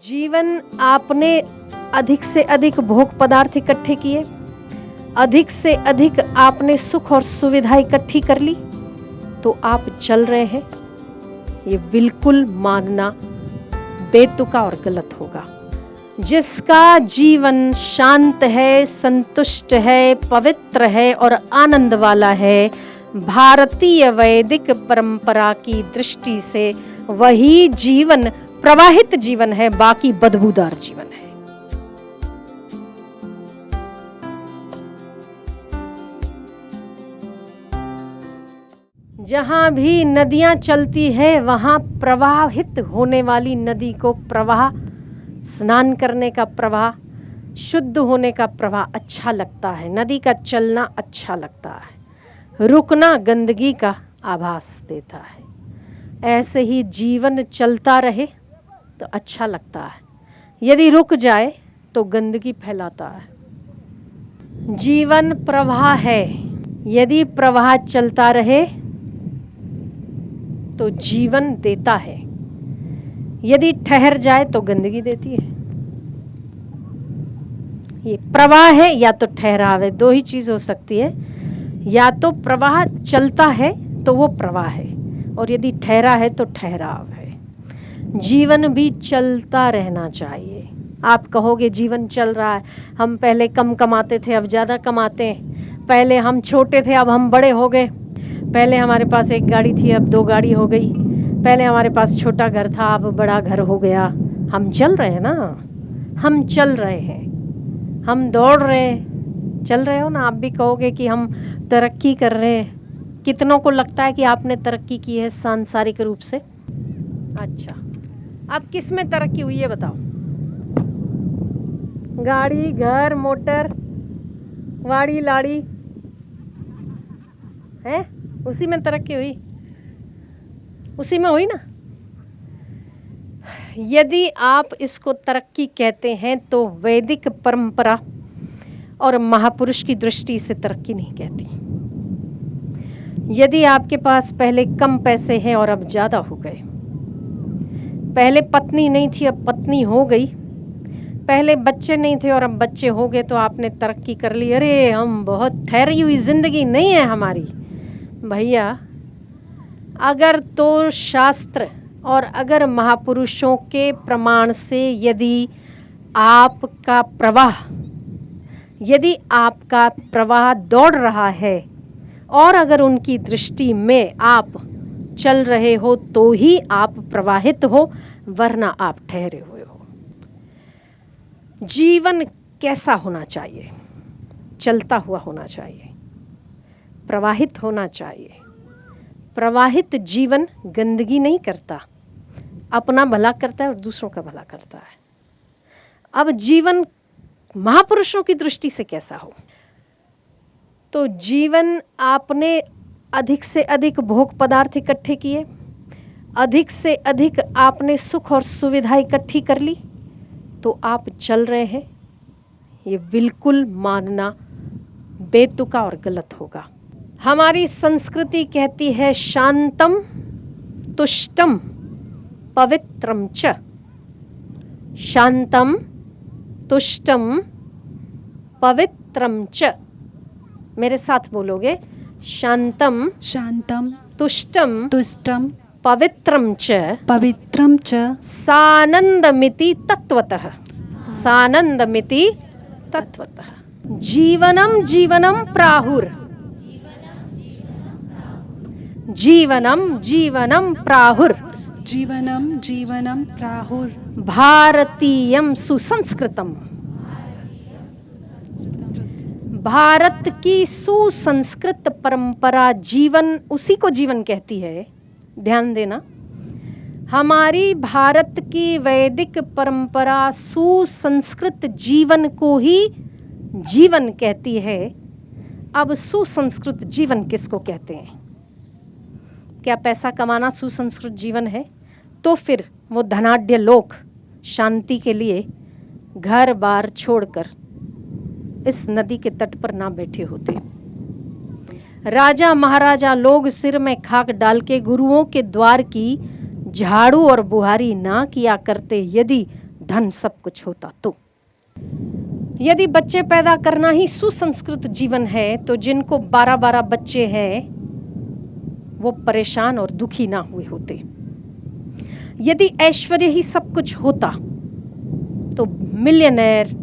जीवन आपने अधिक से अधिक भोग पदार्थ इकट्ठे किए, अधिक से अधिक आपने सुख और सुविधा इकट्ठी कर ली, तो आप चल रहे हैं, ये बिल्कुल मानना बेतुका और गलत होगा। जिसका जीवन शांत है, संतुष्ट है, पवित्र है और आनंद वाला है, भारतीय वैदिक परंपरा की दृष्टि से वही जीवन प्रवाहित जीवन है, बाकी बदबूदार जीवन है। जहां भी नदियां चलती है वहां प्रवाहित होने वाली नदी को प्रवाह, स्नान करने का प्रवाह, शुद्ध होने का प्रवाह अच्छा लगता है। नदी का चलना अच्छा लगता है, रुकना गंदगी का आभास देता है। ऐसे ही जीवन चलता रहे तो अच्छा लगता है, यदि रुक जाए तो गंदगी फैलाता है। जीवन प्रवाह है, यदि प्रवाह चलता रहे तो जीवन देता है, यदि ठहर जाए तो गंदगी देती है। ये प्रवाह है या तो ठहराव है, दो ही चीज हो सकती है। या तो प्रवाह चलता है तो वो प्रवाह है, और यदि ठहरा है तो ठहराव है। जीवन भी चलता रहना चाहिए। आप कहोगे जीवन चल रहा है, हम पहले कम कमाते थे अब ज़्यादा कमाते हैं, पहले हम छोटे थे अब हम बड़े हो गए, पहले हमारे पास एक गाड़ी थी अब 2 गाड़ी हो गई, पहले हमारे पास छोटा घर था अब बड़ा घर हो गया। हम चल रहे हैं ना, हम चल रहे हैं, हम दौड़ रहे हैं, चल रहे हो ना। आप भी कहोगे कि हम तरक्की कर रहे हैं। कितनों को लगता है कि आपने तरक्की की है सांसारिक रूप से? अच्छा, अब किस में तरक्की हुई है बताओ? गाड़ी, घर, मोटर, वाड़ी लाड़ी है, उसी में तरक्की हुई, उसी में हुई ना। यदि आप इसको तरक्की कहते हैं तो वैदिक परंपरा और महापुरुष की दृष्टि से तरक्की नहीं कहती। यदि आपके पास पहले कम पैसे हैं और अब ज़्यादा हो गए, पहले पत्नी नहीं थी अब पत्नी हो गई, पहले बच्चे नहीं थे और अब बच्चे हो गए, तो आपने तरक्की कर ली। अरे हम बहुत ठहरी हुई ज़िंदगी नहीं है हमारी। भैया, अगर तो शास्त्र और अगर महापुरुषों के प्रमाण से यदि आपका प्रवाह दौड़ रहा है और अगर उनकी दृष्टि में आप चल रहे हो तो ही आप प्रवाहित हो, वरना आप ठहरे हुए हो। जीवन कैसा होना चाहिए? चलता हुआ होना चाहिए, प्रवाहित होना चाहिए। प्रवाहित जीवन गंदगी नहीं करता, अपना भला करता है और दूसरों का भला करता है। अब जीवन महापुरुषों की दृष्टि से कैसा हो? तो जीवन आपने अधिक से अधिक भोग पदार्थ इकट्ठे किए, अधिक से अधिक आपने सुख और सुविधा इकट्ठी कर ली, तो आप चल रहे हैं, ये बिल्कुल मानना बेतुका और गलत होगा। हमारी संस्कृति कहती है शांतम तुष्टम पवित्रम च। शांतम तुष्टम पवित्रम च। मेरे साथ बोलोगे, शांतम शांतम तुष्टम तुष्टम पवित्रम च सानंदमिति तत्वतः। सानंदमिति तत्वतः। जीवनम जीवनम प्राहुर। जीवनम जीवनम प्राहुर। जीवनम जीवनम प्राहुर। भारतीयम सुसंस्कृतम। भारत की सुसंस्कृत परंपरा जीवन, उसी को जीवन कहती है। ध्यान देना, हमारी भारत की वैदिक परंपरा सुसंस्कृत जीवन को ही जीवन कहती है। अब सुसंस्कृत जीवन किसको कहते हैं? क्या पैसा कमाना सुसंस्कृत जीवन है? तो फिर वो धनाढ्य लोग शांति के लिए घर बार छोड़कर इस नदी के तट पर ना बैठे होते। राजा महाराजा लोग सिर में खाक डाल के गुरुओं के द्वार की झाड़ू और बुहारी ना किया करते यदि धन सब कुछ होता तो। यदि बच्चे पैदा करना ही सुसंस्कृत जीवन है तो जिनको 12-12 बच्चे हैं वो परेशान और दुखी ना हुए होते। यदि ऐश्वर्य ही सब कुछ होता तो मिलियनेयर,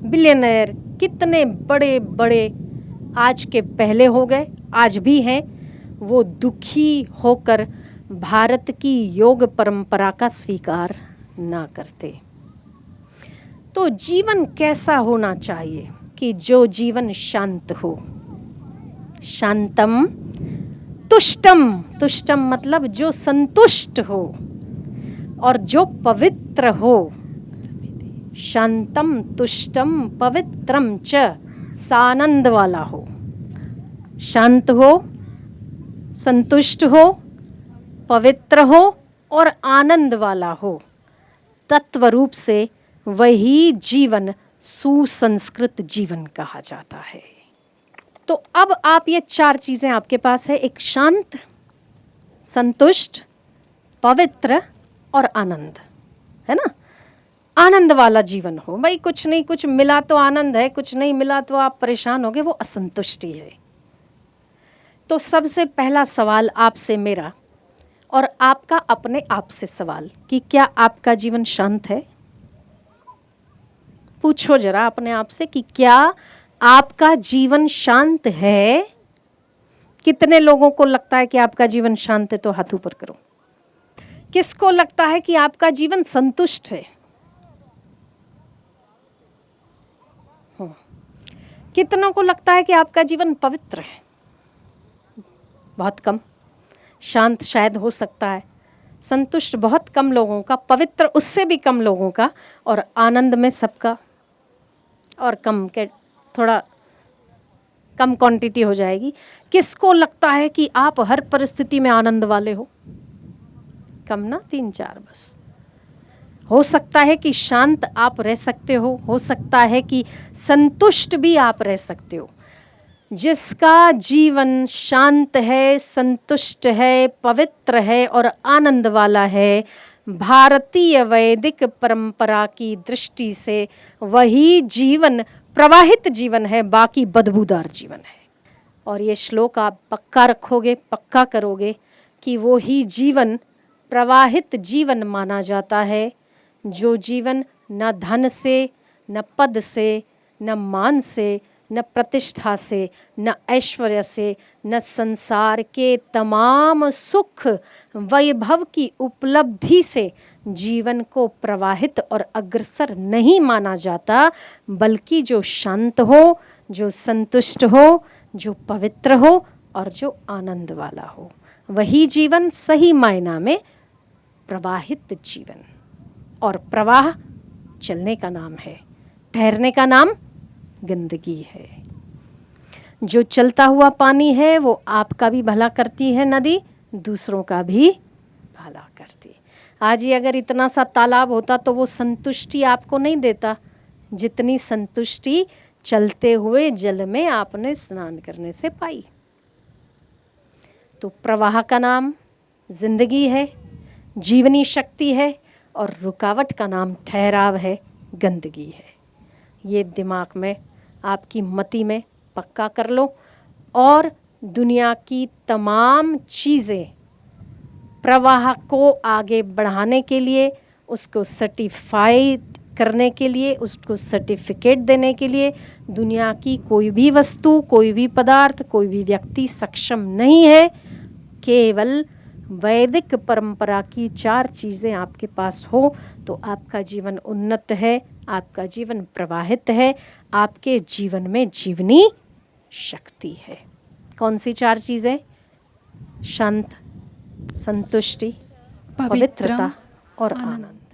बिलियनेयर कितने बड़े बड़े आज के पहले हो गए, आज भी हैं, वो दुखी होकर भारत की योग परंपरा का स्वीकार ना करते। तो जीवन कैसा होना चाहिए कि जो जीवन शांत हो, शांतम तुष्टम, तुष्टम मतलब जो संतुष्ट हो और जो पवित्र हो। शांतम तुष्टम पवित्रम च, सानंद वाला हो, शांत हो, संतुष्ट हो, पवित्र हो और आनंद वाला हो। तत्व रूप से वही जीवन सुसंस्कृत जीवन कहा जाता है। तो अब आप ये 4 चीजें आपके पास है, एक शांत, संतुष्ट, पवित्र और आनंद, है ना। आनंद वाला जीवन हो, भाई कुछ नहीं, कुछ मिला तो आनंद है, कुछ नहीं मिला तो आप परेशान होगे, वो असंतुष्टि है। तो सबसे पहला सवाल आपसे मेरा और आपका अपने आप से सवाल कि क्या आपका जीवन शांत है? पूछो जरा अपने आप से कि क्या आपका जीवन शांत है? कितने लोगों को लगता है कि आपका जीवन शांत है? तो हाथ ऊपर करो। किसको लगता है कि आपका जीवन संतुष्ट है? कितनों को लगता है कि आपका जीवन पवित्र है? बहुत कम। शांत शायद हो सकता है, संतुष्ट बहुत कम लोगों का, पवित्र उससे भी कम लोगों का, और आनंद में सबका, और कम के थोड़ा कम क्वांटिटी हो जाएगी। किसको लगता है कि आप हर परिस्थिति में आनंद वाले हो? कम ना, 3-4 बस। हो सकता है कि शांत आप रह सकते हो सकता है कि संतुष्ट भी आप रह सकते हो। जिसका जीवन शांत है, संतुष्ट है, पवित्र है और आनंद वाला है, भारतीय वैदिक परंपरा की दृष्टि से वही जीवन प्रवाहित जीवन है, बाकी बदबूदार जीवन है। और ये श्लोक आप पक्का रखोगे, पक्का करोगे कि वो ही जीवन प्रवाहित जीवन माना जाता है, जो जीवन न धन से, न पद से, न मान से, न प्रतिष्ठा से, न ऐश्वर्य से, न संसार के तमाम सुख वैभव की उपलब्धि से जीवन को प्रवाहित और अग्रसर नहीं माना जाता, बल्कि जो शांत हो, जो संतुष्ट हो, जो पवित्र हो और जो आनंद वाला हो, वही जीवन सही मायना में प्रवाहित जीवन। और प्रवाह चलने का नाम है, ठहरने का नाम गंदगी है। जो चलता हुआ पानी है वो आपका भी भला करती है नदी, दूसरों का भी भला करती है। आज ही अगर इतना सा तालाब होता तो वो संतुष्टि आपको नहीं देता जितनी संतुष्टि चलते हुए जल में आपने स्नान करने से पाई। तो प्रवाह का नाम जिंदगी है, जीवनी शक्ति है, और रुकावट का नाम ठहराव है, गंदगी है। ये दिमाग में, आपकी मति में पक्का कर लो। और दुनिया की तमाम चीज़ें प्रवाह को आगे बढ़ाने के लिए, उसको सर्टिफाइड करने के लिए, उसको सर्टिफिकेट देने के लिए दुनिया की कोई भी वस्तु, कोई भी पदार्थ, कोई भी व्यक्ति सक्षम नहीं है। केवल वैदिक परंपरा की 4 चीज़ें आपके पास हो तो आपका जीवन उन्नत है, आपका जीवन प्रवाहित है, आपके जीवन में जीवनी शक्ति है। कौन सी 4 चीज़ें? शांत, संतुष्टि, पवित्रता और आनंद।